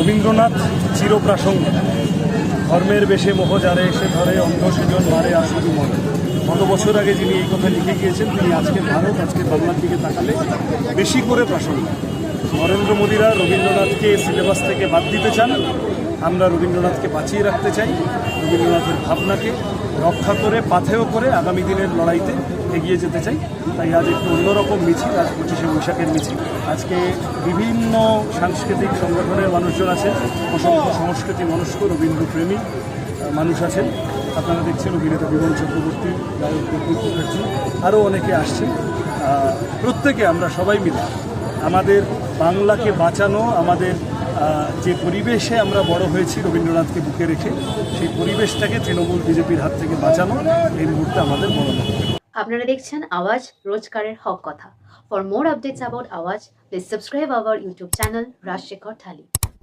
রবীন্দ্রনাথ চিরপ্রাসঙ্গিক। ধর্মের বেশে মোহ যারে এসে ধরে, অন্ধ সেজন মারে আসুরি মনে। কত বছর আগে যিনি এই কথা লিখে গিয়েছেন, তিনি আজকের ভারত, আজকের বাংলার দিকে তাকালে বেশি করে প্রাসঙ্গিক। নরেন্দ্র মোদীরা রবীন্দ্রনাথকে সিলেবাস থেকে বাদ দিতে চান, আমরা রবীন্দ্রনাথকে বাঁচিয়ে রাখতে চাই, রবীন্দ্রনাথের ভাবনাকে রক্ষা করে পাথেয় করে আগামী দিনের লড়াইতে এগিয়ে যেতে চাই। তাই আজ একটু অন্যরকম মিছিল, আজ 25শে বৈশাখের মিছিল। আজকে বিভিন্ন সাংস্কৃতিক সংগঠনের মানুষজন আছেন, অসংখ্য সংস্কৃতি মনস্ক রবীন্দ্রপ্রেমী মানুষ আছেন। আপনারা দেখছেন অভিনেতা বিমল চক্রবর্তী, গায়ক প্রদীপ মুখার্জি, আরও অনেকে আসছেন। প্রত্যেকে আমরা সবাই মিলে আমাদের বাংলাকে বাঁচানো, আমাদের যে পরিবেশে আমরা বড় হয়েছি রবীন্দ্রনাথকে বুকে রেখে, সেই পরিবেশটাকে তৃণমূল বিজেপির হাত থেকে বাঁচানো এই মুহূর্তে আমাদের বড় লক্ষ্য। আপনারা দেখছেন আওয়াজ, রোজকারের হক কথা। For more updates about Awaaz, please subscribe our YouTube channel Rajshekhar thali.